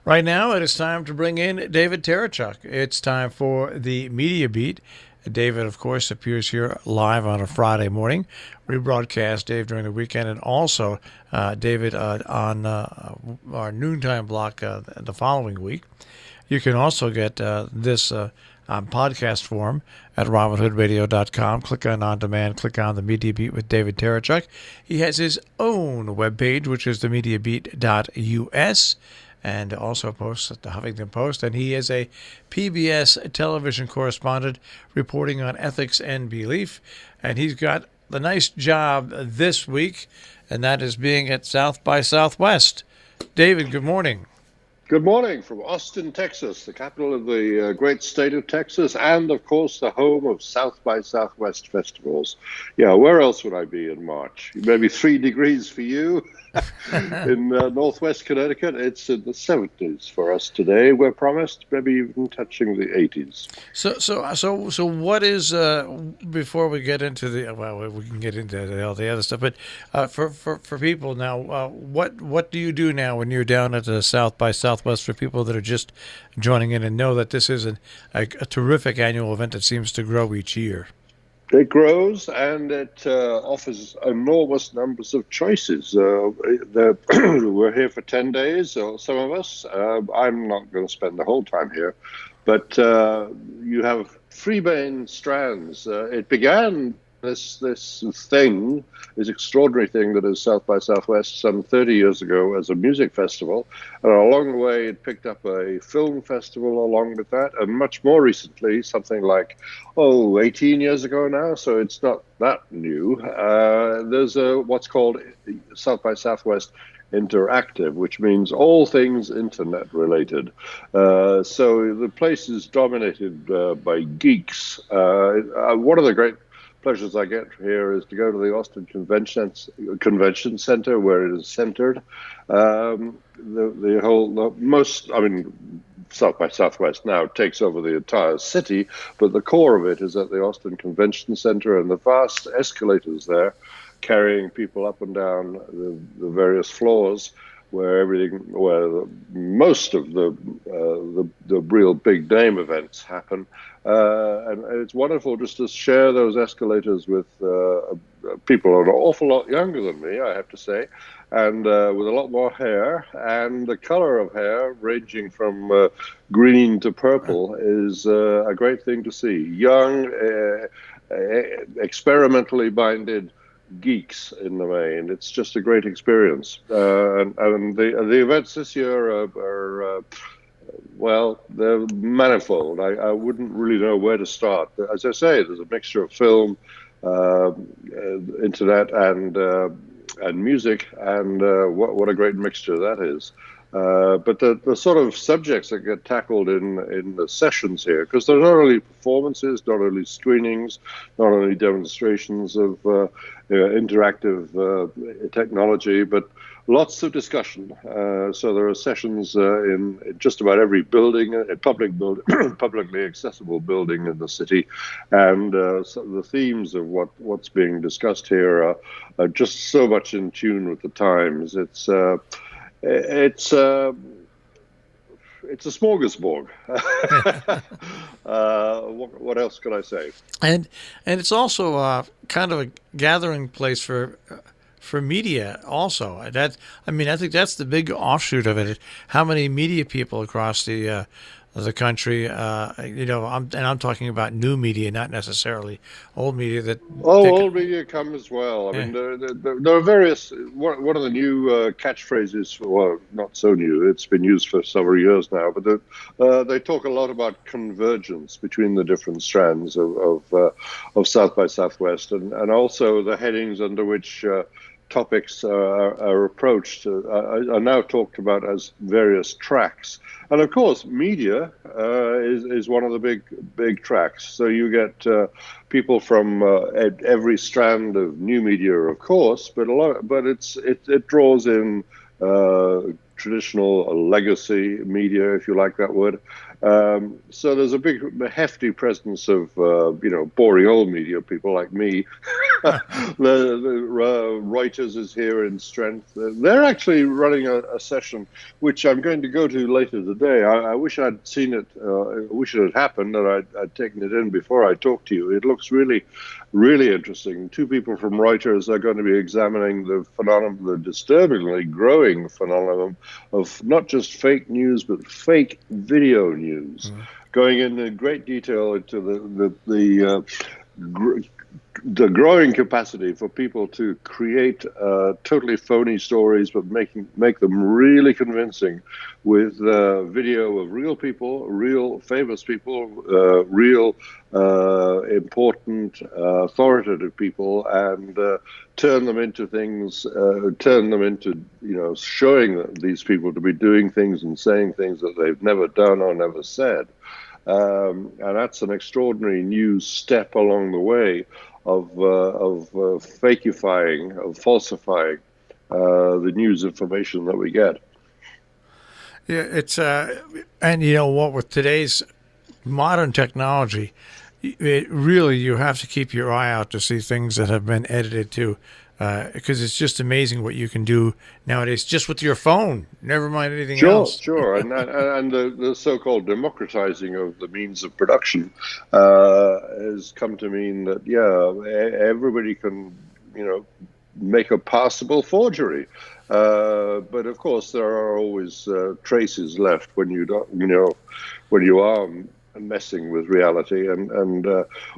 Right now, it is time to bring in David Tereshchuk. It's time for the Media Beat. David, of course, appears here live on a Friday morning. We broadcast Dave during the weekend, and also David on our noontime block the following week. You can also get this podcast form at robinhoodradio.com. Click on demand, click on the Media Beat with David Tereshchuk. He has his own webpage, which is themediabeat.us, and also posts at the Huffington Post. And he is a PBS television correspondent reporting on ethics and belief. And he's got the nice job this week, and that is being at South by Southwest. David, good morning. Good morning from Austin, Texas, the capital of the great state of Texas, and of course the home of South by Southwest festivals. Yeah, where else would I be in March? Maybe 3 degrees for you. In northwest Connecticut, it's in the 70s for us today. We're promised, maybe even touching the 80s. So what is before we get into we can get into all the other stuff, but for people now, what do you do now when you're down at the South by Southwest for people that are just joining in and know that this is a terrific annual event that seems to grow each year? It grows, and it offers enormous numbers of choices. We're here for 10 days, or some of us. I'm not going to spend the whole time here. But you have 3 main strands. It began this extraordinary thing that is South by Southwest some 30 years ago as a music festival. And along the way, it picked up a film festival along with that. And much more recently, something like, 18 years ago now, so it's not that new. There's what's called South by Southwest Interactive, which means all things internet related. So the place is dominated by geeks. One of the great pleasures I get here is to go to the Austin Convention Center, where it is centered. South by Southwest now takes over the entire city, but the core of it is at the Austin Convention Center, and the vast escalators there carrying people up and down the various floors where most of the real big name events happen. And it's wonderful just to share those escalators with people who are an awful lot younger than me, I have to say, and with a lot more hair. And the color of hair, ranging from green to purple, is a great thing to see. Young, experimentally minded geeks in the main. It's just a great experience. And the events this year are they're manifold. I wouldn't really know where to start. As I say, there's a mixture of film, internet, and music, and what a great mixture that is. But the sort of subjects that get tackled in the sessions here, because they're not only performances, not only screenings, not only demonstrations of interactive technology, but lots of discussion. So there are sessions in just about every building, publicly accessible building in the city, and so the themes of what's being discussed here are just so much in tune with the times. It's a smorgasbord. What else could I say? And it's also kind of a gathering place for media also. I think that's the big offshoot of it. How many media people across the country, I'm talking about new media, not necessarily old media. Old media come as well. I mean, there are various. One of the new catchphrases, well, not so new. It's been used for several years now, but they talk a lot about convergence between the different strands of South by Southwest, and also the headings under which topics are approached are now talked about as various tracks. And of course, media is one of the big tracks. So you get people from every strand of new media, of course, but it draws in traditional legacy media, if you like that word. So there's a big, hefty presence of, boring old media, people like me. Reuters is here in strength. They're actually running a session, which I'm going to go to later today. I wish I'd seen it. I wish it had happened, and I'd taken it in before I talked to you. It looks really, really interesting. Two people from Reuters are going to be examining the phenomenon, the disturbingly growing phenomenon of not just fake news, but fake video news, going in great detail into the growing capacity for people to create totally phony stories, but make them really convincing with video of real people, real famous people, real important authoritative people, and turn them into things, showing these people to be doing things and saying things that they've never done or never said. And that's an extraordinary new step along the way of fakifying, of falsifying the news information that we get. Yeah, it's and you know what, with today's modern technology, it really, you have to keep your eye out to see things that have been edited too, because it's just amazing what you can do nowadays just with your phone. Never mind anything else. Sure, and the so-called democratizing of the means of production has come to mean that everybody can make a passable forgery. But of course, there are always traces left when you don't, when you are messing with reality. And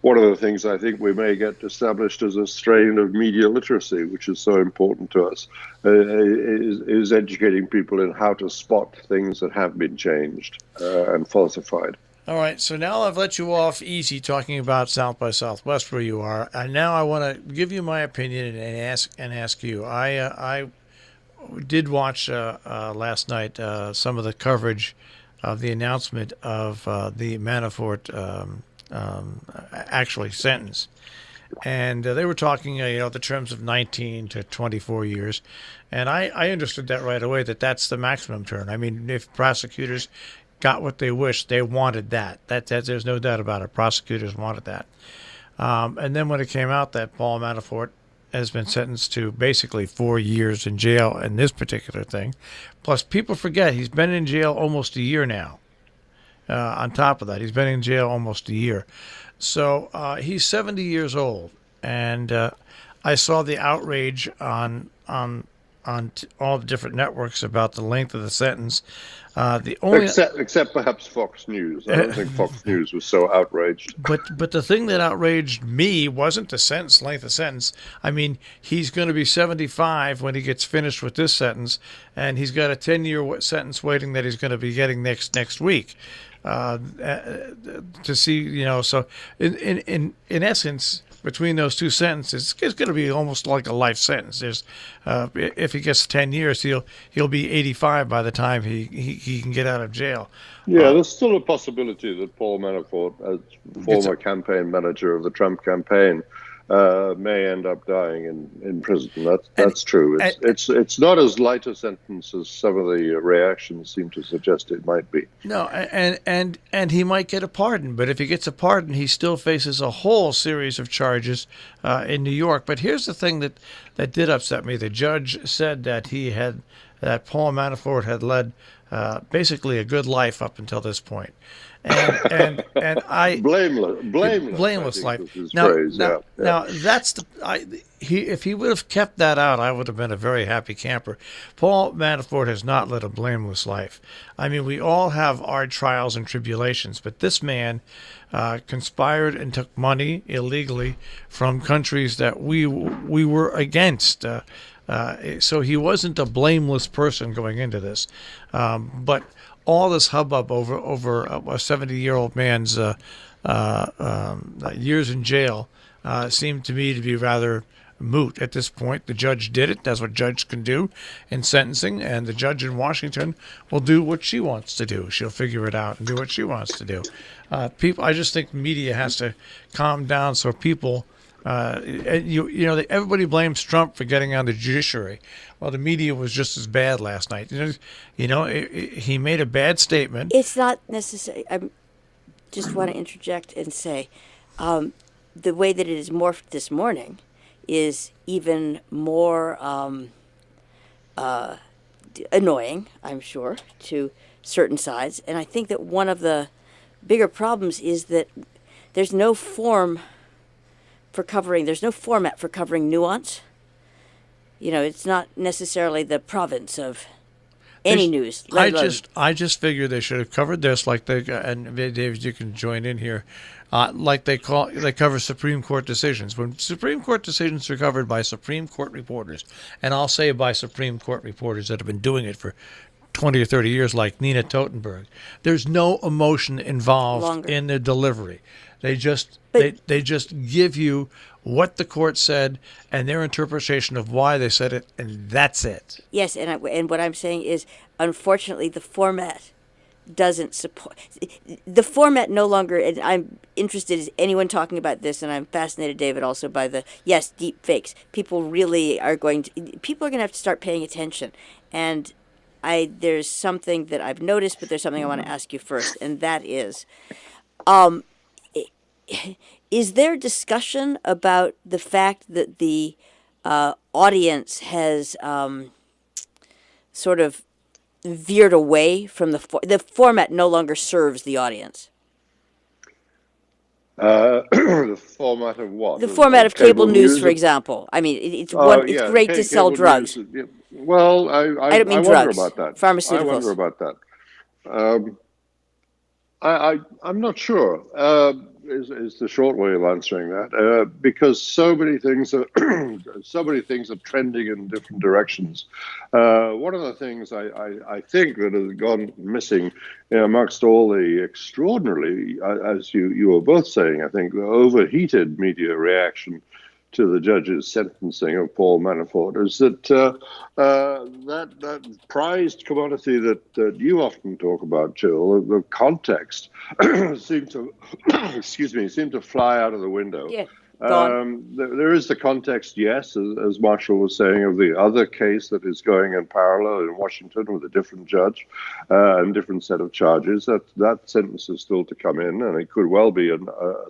one of the things I think we may get established as a strain of media literacy, which is so important to us, is educating people in how to spot things that have been changed and falsified. All right, so now I've let you off easy talking about South by Southwest where you are, and now I want to give you my opinion and ask you. I did watch last night some of the coverage of the announcement of the Manafort actually sentence, and they were talking the terms of 19 to 24 years, and I understood that right away, that's the maximum term. I mean, if prosecutors got what they wished, they wanted that. That there's no doubt about it. Prosecutors wanted that. And then when it came out that Paul Manafort has been sentenced to basically 4 years in jail in this particular thing, plus people forget he's been in jail almost a year now. On top of that, he's been in jail almost a year. So he's 70 years old, and I saw the outrage on all the different networks about the length of the sentence. Except perhaps Fox News. I don't think Fox News was so outraged. But the thing that outraged me wasn't the length of sentence. I mean, he's going to be 75 when he gets finished with this sentence, and he's got a 10-year sentence waiting that he's going to be getting next week. To see, so in essence, between those two sentences, it's going to be almost like a life sentence. There's, if he gets 10 years, he'll be 85 by the time he can get out of jail. Yeah, there's still a possibility that Paul Manafort, as former campaign manager of the Trump campaign, may end up dying in prison. That's true. It's not as light a sentence as some of the reactions seem to suggest it might be. No, and he might get a pardon, but if he gets a pardon, he still faces a whole series of charges in New York. But here's the thing that did upset me. The judge said that that Paul Manafort had led basically a good life up until this point. And I blameless life. Now that's if he would have kept that out, I would have been a very happy camper. Paul Manafort has not led a blameless life. I mean, we all have our trials and tribulations, but this man conspired and took money illegally from countries that we were against. So he wasn't a blameless person going into this, but all this hubbub over a 70-year-old man's years in jail seemed to me to be rather moot at this point. The judge did it. That's what judge can do in sentencing, and the judge in Washington will do what she wants to do. She'll figure it out and do what she wants to do. I just think media has to calm down so people Everybody blames Trump for getting on the judiciary. Well, the media was just as bad last night. He made a bad statement. It's not necessary. I just want to interject and say, the way that it is morphed this morning is even more annoying, I'm sure, to certain sides. And I think that one of the bigger problems is that there's no format for covering nuance. It's not necessarily the province of any news. I just figured they should have covered this like and David, you can join in here, like they cover Supreme Court decisions. When Supreme Court decisions are covered by Supreme Court reporters, and I'll say by Supreme Court reporters that have been doing it for 20 or 30 years, like Nina Totenberg, there's no emotion involved in the delivery. They just give you what the court said and their interpretation of why they said it, and that's it. Yes, and what I'm saying is, unfortunately, the format doesn't support. The format no longer, and I'm interested, is anyone talking about this, and I'm fascinated, David, also by deep fakes. People are going to have to start paying attention. And there's something that I've noticed, but there's something I want to ask you first, and that is there discussion about the fact that the audience has sort of veered away from the format no longer serves the audience? The format of what? The format of cable news, for example. I mean, it's great to sell drugs. News. Well, I don't mean I drugs, wonder about that. Pharmaceuticals. I wonder about that. I'm not sure. Is the short way of answering that, because so many things are trending in different directions. One of the things I think that has gone missing amongst all the extraordinarily, as you were both saying, I think the overheated media reaction to the judge's sentencing of Paul Manafort is that that prized commodity that you often talk about, Jill, the context, seemed to fly out of the window. Yeah. There is the context, yes, as Marshall was saying, of the other case that is going in parallel in Washington with a different judge and different set of charges. That sentence is still to come in, and it could well be a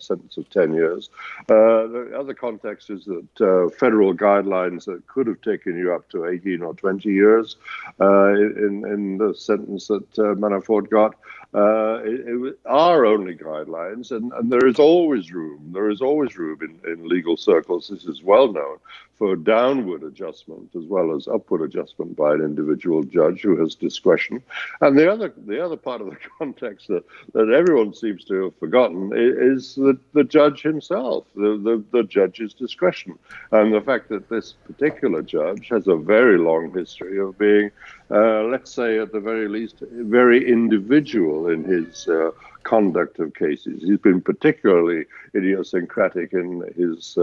sentence of 10 years. The other context is that federal guidelines that could have taken you up to 18 or 20 years in the sentence that Manafort got. Are only guidelines, and there is always room. There is always room in legal circles. This is well known for downward adjustment as well as upward adjustment by an individual judge who has discretion. And the other part of the context that everyone seems to have forgotten is the judge himself, the judge's discretion, and the fact that this particular judge has a very long history of being, let's say at the very least, very individual in his conduct of cases. He's been particularly idiosyncratic in his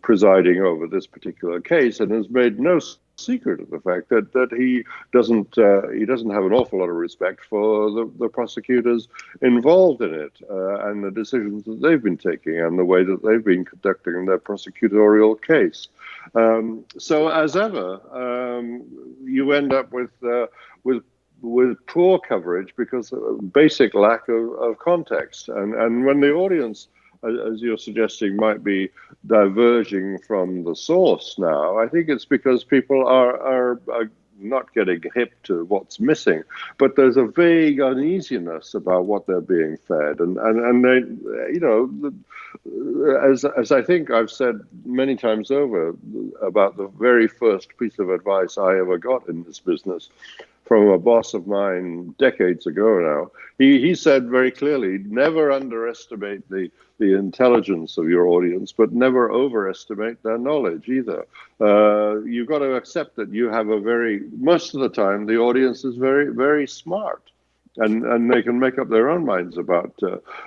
presiding over this particular case, and has made no secret of the fact that he doesn't have an awful lot of respect for the prosecutors involved in it and the decisions that they've been taking and the way that they've been conducting their prosecutorial case. So as ever, you end up with poor coverage because of basic lack of context. And when the audience, as you're suggesting, might be diverging from the source now, I think it's because people are not getting hip to what's missing, but there's a vague uneasiness about what they're being fed, and they, as I think I've said many times over about the very first piece of advice I ever got in this business from a boss of mine decades ago now. He said very clearly, never underestimate the intelligence of your audience, but never overestimate their knowledge either. You've got to accept that you have most of the time, the audience is very, very smart. And they can make up their own minds about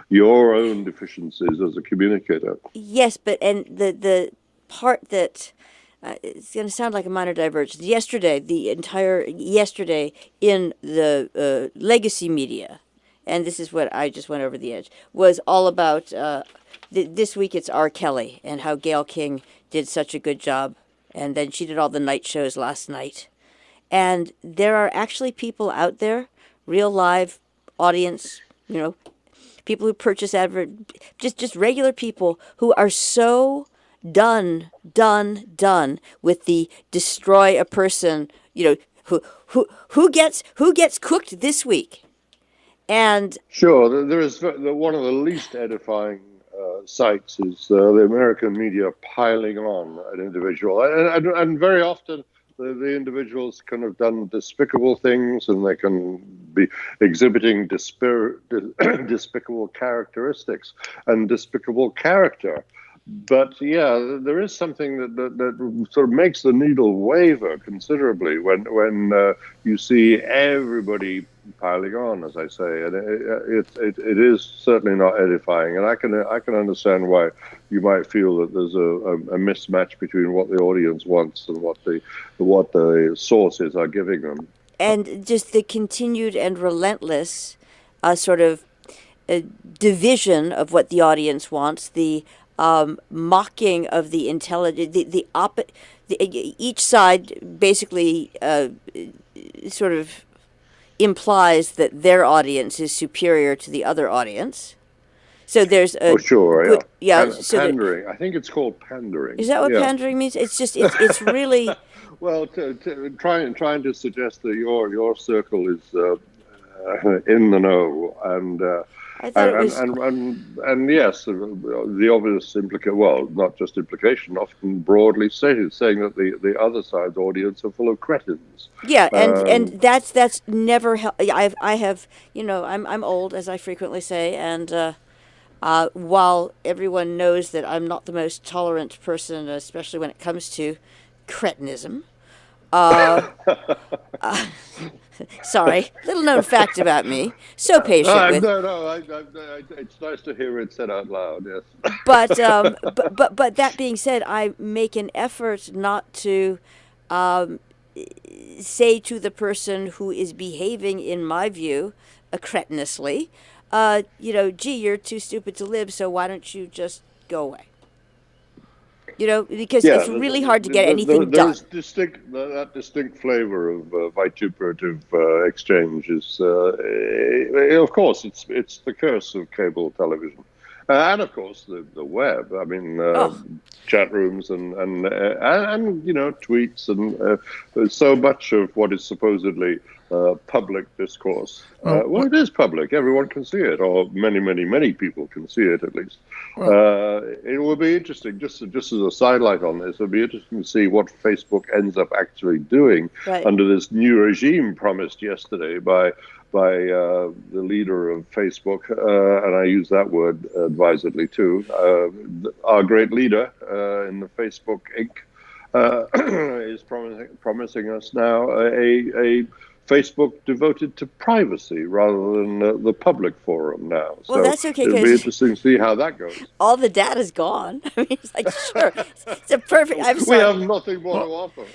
your own deficiencies as a communicator. Yes, but the part that it's going to sound like a minor divergence. Yesterday in the legacy media, and this is what I just went over the edge, was all about this week it's R. Kelly and how Gayle King did such a good job. And then she did all the night shows last night. And there are actually people out there, real live audience, people who purchase just regular people who are so done with the destroy a person, who gets cooked this week. And sure, there is one of the least edifying sites is the American media piling on an individual, and very often the individuals can have done despicable things, and they can be exhibiting despicable characteristics and despicable character. But yeah, there is something that sort of makes the needle waver considerably when you see everybody piling on, as I say, and it is certainly not edifying. And I can understand why you might feel that there's a mismatch between what the audience wants and what the sources are giving them, and just the continued and relentless sort of division of what the audience wants, the mocking of the intelligent, each side basically sort of implies that their audience is superior to the other audience. So there's a pandering. I think it's called pandering. Is that what pandering means? It's just it's really well, trying to suggest that your circle is in the know, and I thought it was... and yes, the obvious not just implication, often broadly stated, saying that the other side's audience are full of cretins. Yeah, and that's never I have I'm old, as I frequently say, and while everyone knows that I'm not the most tolerant person, especially when it comes to cretinism. Sorry, little known fact about me. So patient with. No. It's nice to hear it said out loud. Yes. But that being said, I make an effort not to say to the person who is behaving, in my view, cretinously, gee, you're too stupid to live, so why don't you just go away? Because it's really hard to get anything done. That distinct flavor of vituperative exchange is, of course, it's the curse of cable television, and of course the web. I mean, chat rooms and tweets and so much of what is supposedly public discourse. Well, it is public. Everyone can see it, or many people can see it at least. It will be interesting, just as a sidelight on this, it'll be interesting to see what Facebook ends up actually doing under this new regime promised yesterday by the leader of Facebook, and I use that word advisedly too, our great leader in the Facebook Inc. Is promising us now a Facebook devoted to privacy rather than the public forum now. Well, that's okay. It'll be interesting to see how that goes. All the data's gone. I mean, it's like, sure, it's a perfect. I'm sorry. We have nothing more to offer.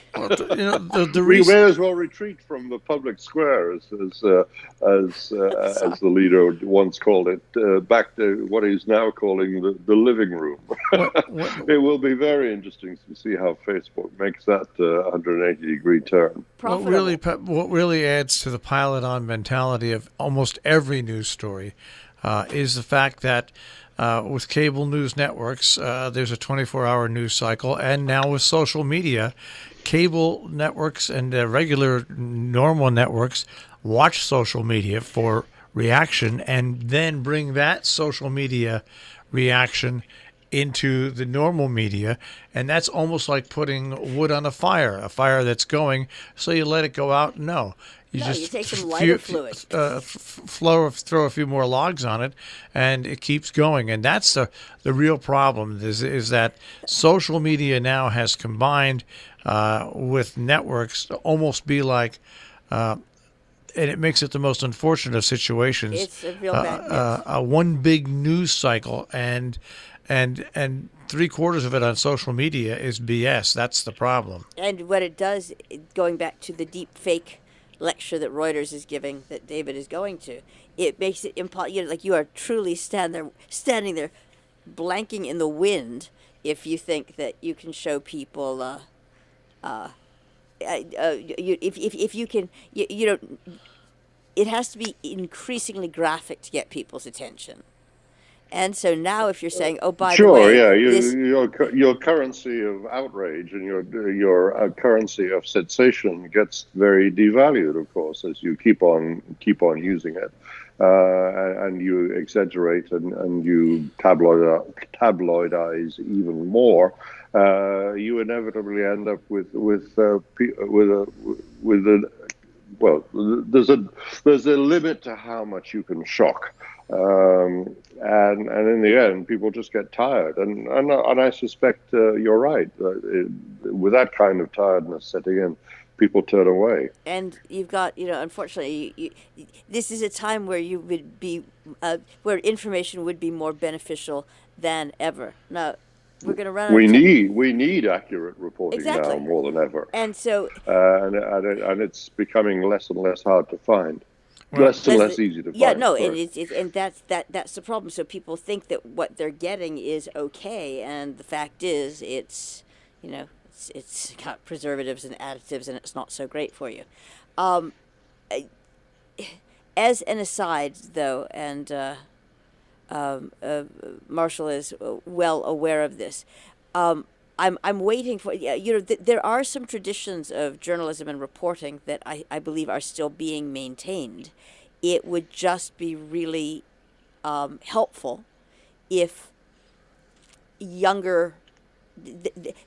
We may as well retreat from the public square, as the leader once called it, back to what he's now calling the living room. It will be very interesting to see how Facebook makes that 180-degree turn. What really adds to the pile-it-on mentality of almost every news story is the fact that with cable news networks, there's a 24-hour news cycle, and now with social media, cable networks and regular normal networks watch social media for reaction and then bring that social media reaction into the normal media, and that's almost like putting wood on a fire that's going, so you let it go out. You take some lighter fluid. Throw a few more logs on it, and it keeps going. And that's the real problem is that social media now has combined with networks to almost be like, and it makes it the most unfortunate of situations. It's a real bad one big news cycle, and 3/4 of it on social media is BS. That's the problem. And what it does, going back to the deep fake lecture that Reuters is giving, that David is going to. It makes it impossible. Like you are truly standing there, blanking in the wind if you think that you can show people. If you can, you know, it has to be increasingly graphic to get people's attention. And so now, if you're saying, "Oh, by the Sure, way, yeah, this," your currency of outrage and your currency of sensation gets very devalued, of course, as you keep on using it, and you exaggerate and you tabloidize even more. You inevitably end up with a well, there's a limit to how much you can shock, and in the end, people just get tired, and I suspect you're right. With that kind of tiredness setting in, people turn away. and you've got, unfortunately, this is a time where you would be, where information would be more beneficial than ever. Now, we're going to run out of time. We need accurate reporting now Exactly. more than ever, And so, and it's becoming less and less hard to find, Well, less and less easy to yeah, find. no, and Sorry. and that's the problem. So people think that what they're getting is okay, and the fact is, it's got preservatives and additives, and it's not so great for you. Um, as an aside, though, and Marshall is well aware of this. I'm waiting for, there are some traditions of journalism and reporting that I believe are still being maintained. It would just be really helpful if younger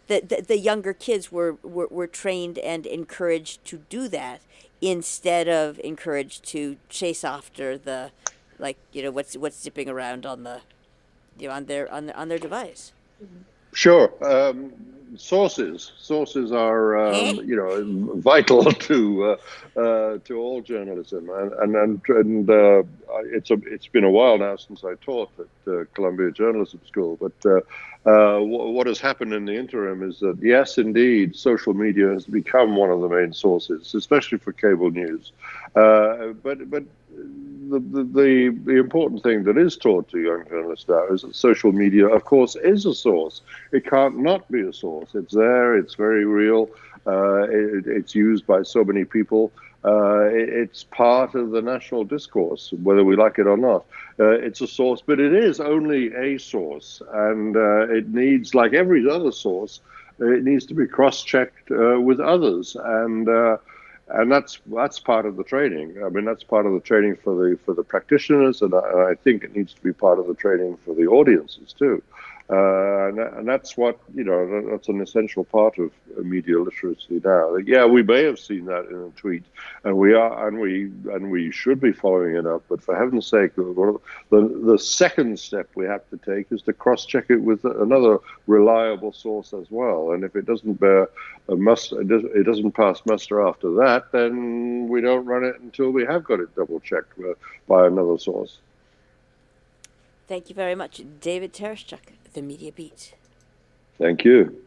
the younger kids were trained and encouraged to do that, instead of encouraged to chase after the, like, what's zipping around on the, on their device. Sure. Sources are vital to all journalism, and it's been a while now since I taught at Columbia Journalism School. But what has happened in the interim is that, yes, indeed, social media has become one of the main sources, especially for cable news. But the important thing that is taught to young journalists now is that social media, of course, is a source. It can't not be a source. It's there. It's very real. It's used by so many people. It's part of the national discourse, whether we like it or not. It's a source, but it is only a source, and it needs, like every other source, it needs to be cross-checked with others, and that's part of the training. I mean, that's part of the training for the practitioners, and I think it needs to be part of the training for the audiences too. And that's what, that's an essential part of media literacy now. Yeah, we may have seen that in a tweet, and we should be following it up. But for heaven's sake, the second step we have to take is to cross-check it with another reliable source as well. And if it doesn't it doesn't pass muster after that, then we don't run it until we have got it double-checked by another source. Thank you very much, David Tereshchuk, The Media Beat. Thank you.